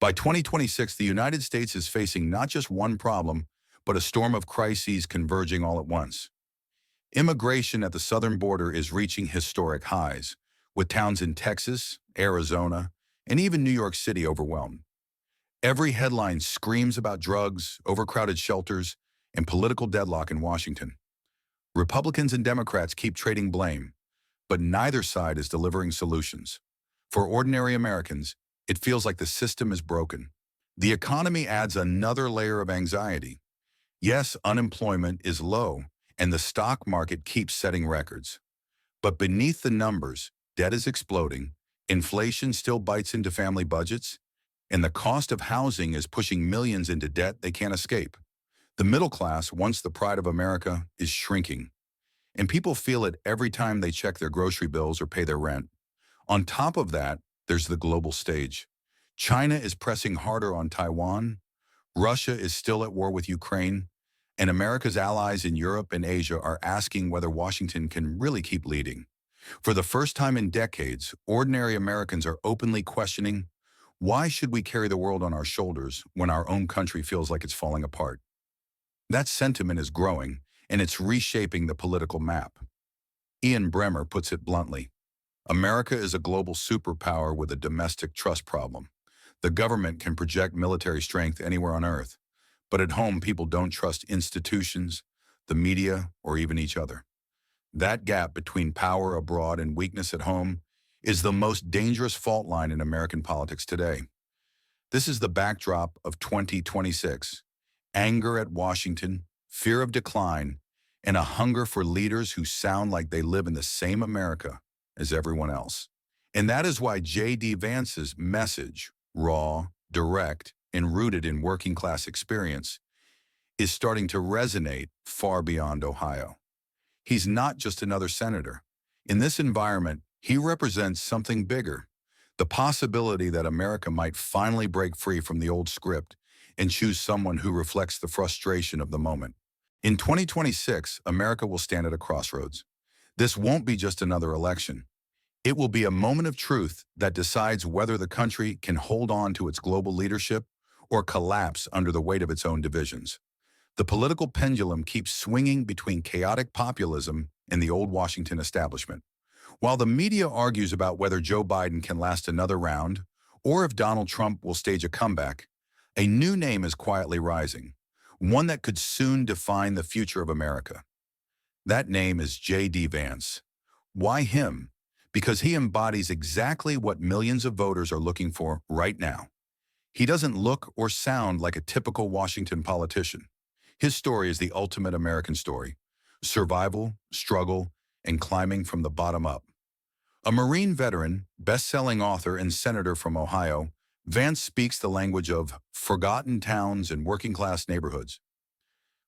By 2026, the United States is facing not just one problem, but a storm of crises converging all at once. Immigration at the southern border is reaching historic highs, with towns in Texas, Arizona, and even New York City overwhelmed. Every headline screams about drugs, overcrowded shelters, and political deadlock in Washington. Republicans and Democrats keep trading blame, but neither side is delivering solutions. For ordinary Americans, it feels like the system is broken. The economy adds another layer of anxiety. Yes, unemployment is low, and the stock market keeps setting records. But beneath the numbers, debt is exploding, inflation still bites into family budgets, and the cost of housing is pushing millions into debt they can't escape. The middle class, once the pride of America, is shrinking, and people feel it every time they check their grocery bills or pay their rent. On top of that, there's the global stage. China is pressing harder on Taiwan, Russia is still at war with Ukraine, and America's allies in Europe and Asia are asking whether Washington can really keep leading. For the first time in decades, ordinary Americans are openly questioning, why should we carry the world on our shoulders when our own country feels like it's falling apart? That sentiment is growing, and it's reshaping the political map. Ian Bremmer puts it bluntly. America is a global superpower with a domestic trust problem. The government can project military strength anywhere on Earth, but at home people don't trust institutions, the media, or even each other. That gap between power abroad and weakness at home is the most dangerous fault line in American politics today. This is the backdrop of 2026. Anger at Washington, fear of decline, and a hunger for leaders who sound like they live in the same America as everyone else. And that is why J.D. Vance's message, raw, direct, and rooted in working class experience, is starting to resonate far beyond Ohio. He's not just another senator. In this environment, he represents something bigger, the possibility that America might finally break free from the old script and choose someone who reflects the frustration of the moment. In 2026, America will stand at a crossroads. This won't be just another election. It will be a moment of truth that decides whether the country can hold on to its global leadership or collapse under the weight of its own divisions. The political pendulum keeps swinging between chaotic populism and the old Washington establishment. While the media argues about whether Joe Biden can last another round or if Donald Trump will stage a comeback, a new name is quietly rising, one that could soon define the future of America. That name is J.D. Vance. Why him? Because he embodies exactly what millions of voters are looking for right now. He doesn't look or sound like a typical Washington politician. His story is the ultimate American story: survival, struggle, and climbing from the bottom up. A Marine veteran, best-selling author, and senator from Ohio, Vance speaks the language of forgotten towns and working-class neighborhoods.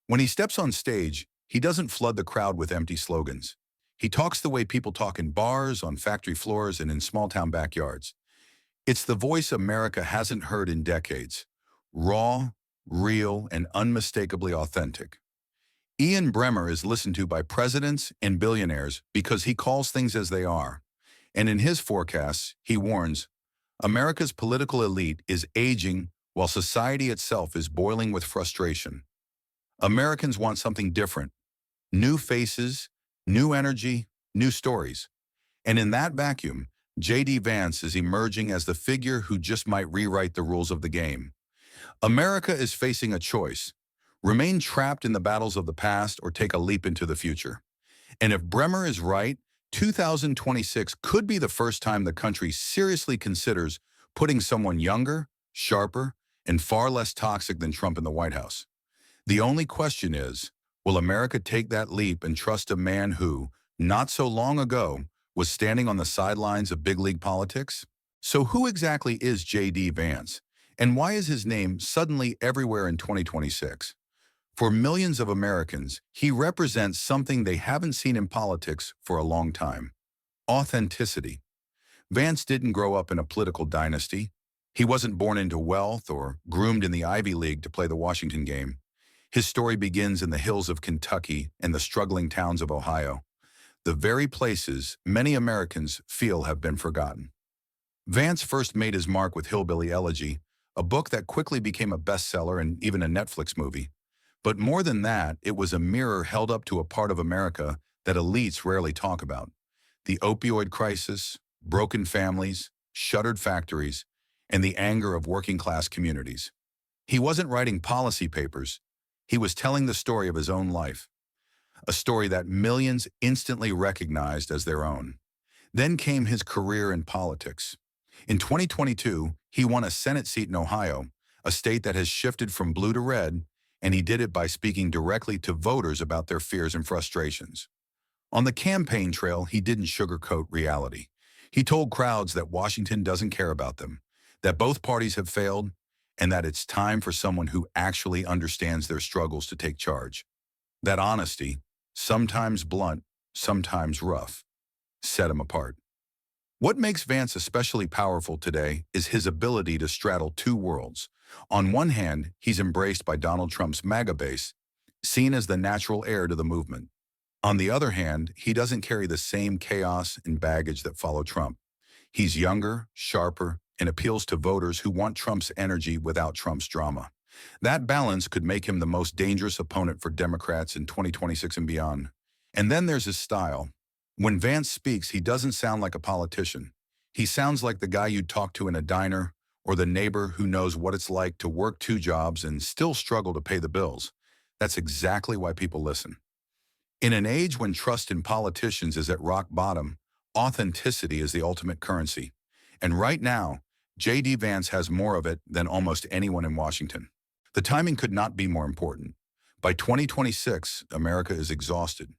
When he steps on stage, he doesn't flood the crowd with empty slogans. He talks the way people talk in bars, on factory floors, and in small-town backyards. It's the voice America hasn't heard in decades: raw, real, and unmistakably authentic. Ian Bremmer is listened to by presidents and billionaires because he calls things as they are. And in his forecasts, he warns, America's political elite is aging while society itself is boiling with frustration. Americans want something different: new faces, new energy, new stories. And in that vacuum, J.D. Vance is emerging as the figure who just might rewrite the rules of the game. America is facing a choice: remain trapped in the battles of the past or take a leap into the future. And if Bremmer is right, 2026 could be the first time the country seriously considers putting someone younger, sharper, and far less toxic than Trump in the White House. The only question is, will America take that leap and trust a man who, not so long ago, was standing on the sidelines of big league politics? So who exactly is J.D. Vance, and why is his name suddenly everywhere in 2026? For millions of Americans, he represents something they haven't seen in politics for a long time: authenticity. Vance didn't grow up in a political dynasty. He wasn't born into wealth or groomed in the Ivy League to play the Washington game. His story begins in the hills of Kentucky and the struggling towns of Ohio, the very places many Americans feel have been forgotten. Vance first made his mark with Hillbilly Elegy, a book that quickly became a bestseller and even a Netflix movie. But more than that, it was a mirror held up to a part of America that elites rarely talk about: the opioid crisis, broken families, shuttered factories, and the anger of working-class communities. He wasn't writing policy papers. He was telling the story of his own life, a story that millions instantly recognized as their own. Then came his career in politics. In 2022, he won a Senate seat in Ohio, a state that has shifted from blue to red, and he did it by speaking directly to voters about their fears and frustrations. On the campaign trail, he didn't sugarcoat reality. He told crowds that Washington doesn't care about them, that both parties have failed, and that it's time for someone who actually understands their struggles to take charge. That honesty, sometimes blunt, sometimes rough, set him apart. What makes Vance especially powerful today is his ability to straddle two worlds. On one hand, he's embraced by Donald Trump's MAGA base, seen as the natural heir to the movement. On the other hand, he doesn't carry the same chaos and baggage that follow Trump. He's younger, sharper, and appeals to voters who want Trump's energy without Trump's drama. That balance could make him the most dangerous opponent for Democrats in 2026 and beyond. And then there's his style. When Vance speaks, he doesn't sound like a politician. He sounds like the guy you'd talk to in a diner, or the neighbor who knows what it's like to work two jobs and still struggle to pay the bills. That's exactly why people listen. In an age when trust in politicians is at rock bottom, authenticity is the ultimate currency. And right now, J.D. Vance has more of it than almost anyone in Washington. The timing could not be more important. By 2026, America is exhausted.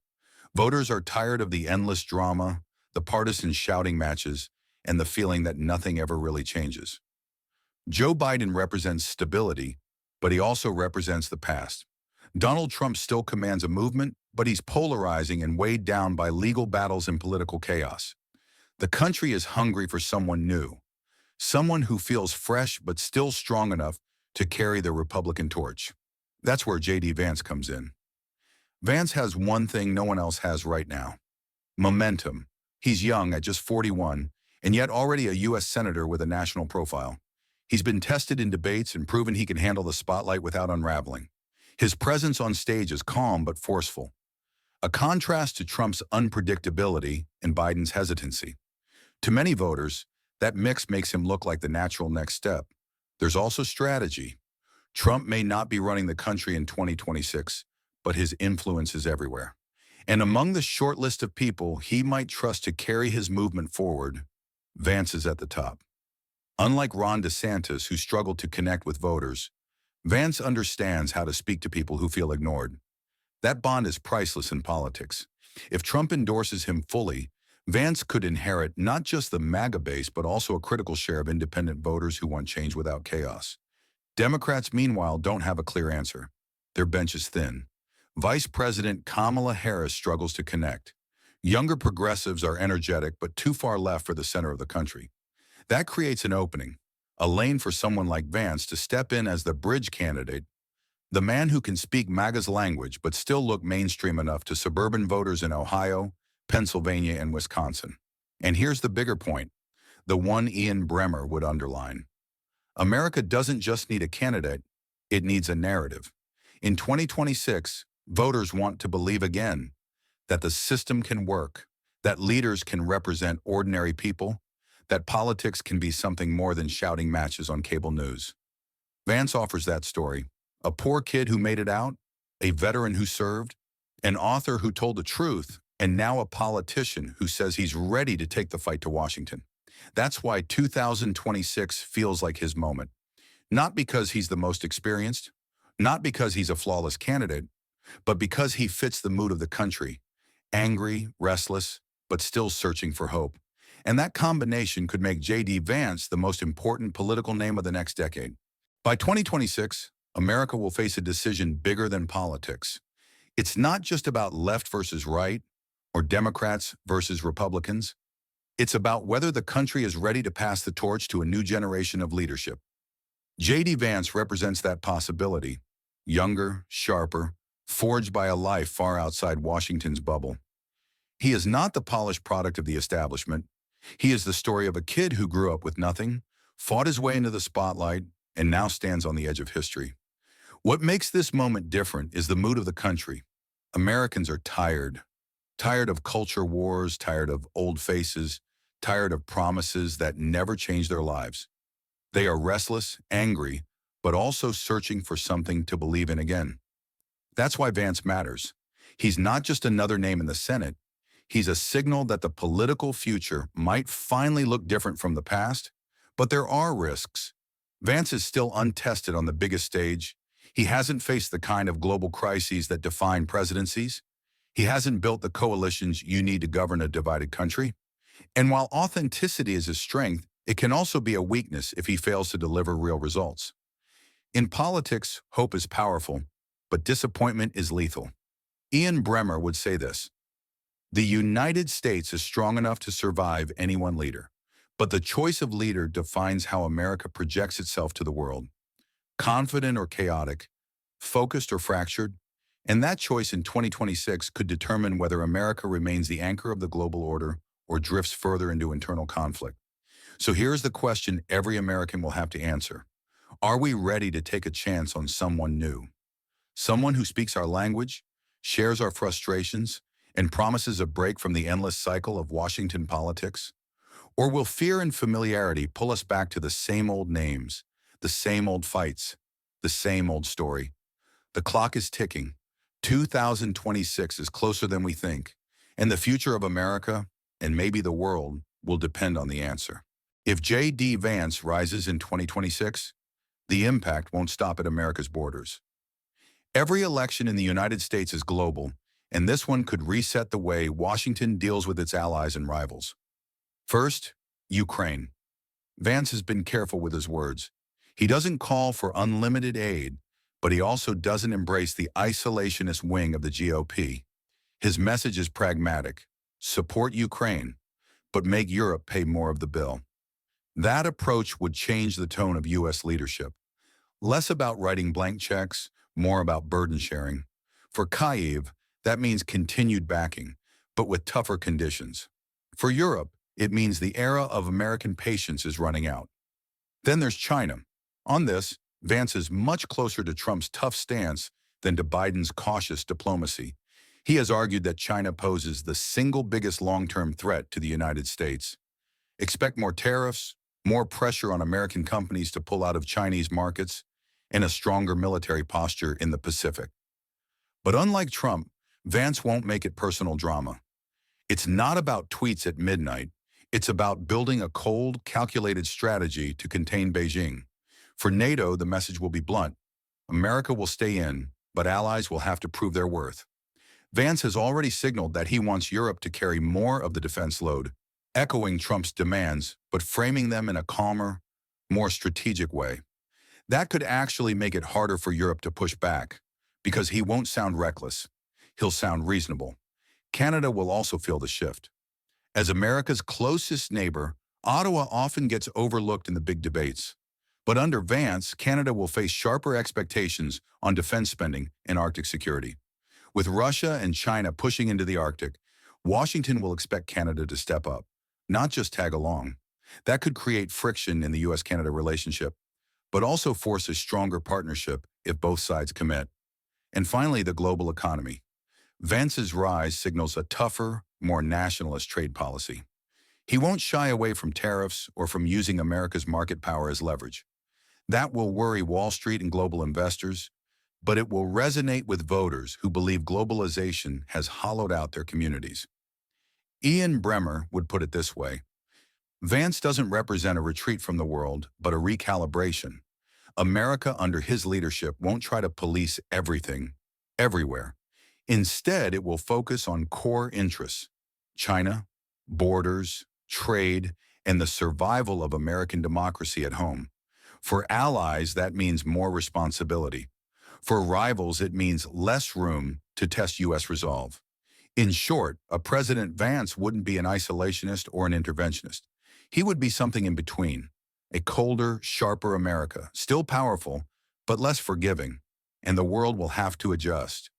Voters are tired of the endless drama, the partisan shouting matches, and the feeling that nothing ever really changes. Joe Biden represents stability, but he also represents the past. Donald Trump still commands a movement, but he's polarizing and weighed down by legal battles and political chaos. The country is hungry for someone new, someone who feels fresh but still strong enough to carry the Republican torch. That's where J.D. Vance comes in. Vance has one thing no one else has right now: momentum. He's young at just 41, and yet already a U.S. Senator with a national profile. He's been tested in debates and proven he can handle the spotlight without unraveling. His presence on stage is calm but forceful, a contrast to Trump's unpredictability and Biden's hesitancy. To many voters, that mix makes him look like the natural next step. There's also strategy. Trump may not be running the country in 2026, but his influence is everywhere. And among the short list of people he might trust to carry his movement forward, Vance is at the top. Unlike Ron DeSantis, who struggled to connect with voters, Vance understands how to speak to people who feel ignored. That bond is priceless in politics. If Trump endorses him fully, Vance could inherit not just the MAGA base, but also a critical share of independent voters who want change without chaos. Democrats, meanwhile, don't have a clear answer. Their bench is thin. Vice President Kamala Harris struggles to connect. Younger progressives are energetic, but too far left for the center of the country. That creates an opening, a lane for someone like Vance to step in as the bridge candidate, the man who can speak MAGA's language but still look mainstream enough to suburban voters in Ohio, Pennsylvania, and Wisconsin. And here's the bigger point, the one Ian Bremmer would underline. America doesn't just need a candidate, it needs a narrative. In 2026, voters want to believe again that the system can work, that leaders can represent ordinary people, that politics can be something more than shouting matches on cable news. Vance offers that story: a poor kid who made it out, a veteran who served, an author who told the truth, and now a politician who says he's ready to take the fight to Washington. That's why 2026 feels like his moment. Not because he's the most experienced, not because he's a flawless candidate, but because he fits the mood of the country: angry, restless, but still searching for hope. And that combination could make J.D. Vance the most important political name of the next decade. By 2026, America will face a decision bigger than politics. It's not just about left versus right, or Democrats versus Republicans. It's about whether the country is ready to pass the torch to a new generation of leadership. J.D. Vance represents that possibility: younger, sharper, forged by a life far outside Washington's bubble. He is not the polished product of the establishment. He is the story of a kid who grew up with nothing, fought his way into the spotlight, and now stands on the edge of history. What makes this moment different is the mood of the country. Americans are tired. Tired of culture wars, tired of old faces, tired of promises that never change their lives. They are restless, angry, but also searching for something to believe in again. That's why Vance matters. He's not just another name in the Senate. He's a signal that the political future might finally look different from the past, but there are risks. Vance is still untested on the biggest stage. He hasn't faced the kind of global crises that define presidencies. He hasn't built the coalitions you need to govern a divided country. And while authenticity is his strength, it can also be a weakness if he fails to deliver real results. In politics, hope is powerful, but disappointment is lethal. Ian Bremmer would say this: "The United States is strong enough to survive any one leader, but the choice of leader defines how America projects itself to the world. Confident or chaotic, focused or fractured, and that choice in 2026 could determine whether America remains the anchor of the global order or drifts further into internal conflict." So here's the question every American will have to answer. Are we ready to take a chance on someone new? Someone who speaks our language, shares our frustrations, and promises a break from the endless cycle of Washington politics? Or will fear and familiarity pull us back to the same old names, the same old fights, the same old story? The clock is ticking. 2026 is closer than we think, and the future of America, and maybe the world, will depend on the answer. If J.D. Vance rises in 2026, the impact won't stop at America's borders. Every election in the United States is global, and this one could reset the way Washington deals with its allies and rivals. First, Ukraine. Vance has been careful with his words. He doesn't call for unlimited aid, but he also doesn't embrace the isolationist wing of the GOP. His message is pragmatic: support Ukraine, but make Europe pay more of the bill. That approach would change the tone of U.S. leadership. Less about writing blank checks, more about burden sharing. For Kyiv, that means continued backing, but with tougher conditions. For Europe, it means the era of American patience is running out. Then there's China. On this, Vance is much closer to Trump's tough stance than to Biden's cautious diplomacy. He has argued that China poses the single biggest long-term threat to the United States. Expect more tariffs, more pressure on American companies to pull out of Chinese markets, and a stronger military posture in the Pacific. But unlike Trump, Vance won't make it personal drama. It's not about tweets at midnight. It's about building a cold, calculated strategy to contain Beijing. For NATO, the message will be blunt. America will stay in, but allies will have to prove their worth. Vance has already signaled that he wants Europe to carry more of the defense load, echoing Trump's demands, but framing them in a calmer, more strategic way. That could actually make it harder for Europe to push back, because he won't sound reckless. He'll sound reasonable. Canada will also feel the shift. As America's closest neighbor, Ottawa often gets overlooked in the big debates. But under Vance, Canada will face sharper expectations on defense spending and Arctic security. With Russia and China pushing into the Arctic, Washington will expect Canada to step up, not just tag along. That could create friction in the U.S.-Canada relationship, but also force a stronger partnership if both sides commit. And finally, the global economy. Vance's rise signals a tougher, more nationalist trade policy. He won't shy away from tariffs or from using America's market power as leverage. That will worry Wall Street and global investors, but it will resonate with voters who believe globalization has hollowed out their communities. Ian Bremmer would put it this way: Vance doesn't represent a retreat from the world, but a recalibration. America under his leadership won't try to police everything, everywhere. Instead, it will focus on core interests: China, borders, trade, and the survival of American democracy at home. For allies, that means more responsibility. For rivals, it means less room to test U.S. resolve. In short, a President Vance wouldn't be an isolationist or an interventionist. He would be something in between, a colder, sharper America, still powerful, but less forgiving, and the world will have to adjust.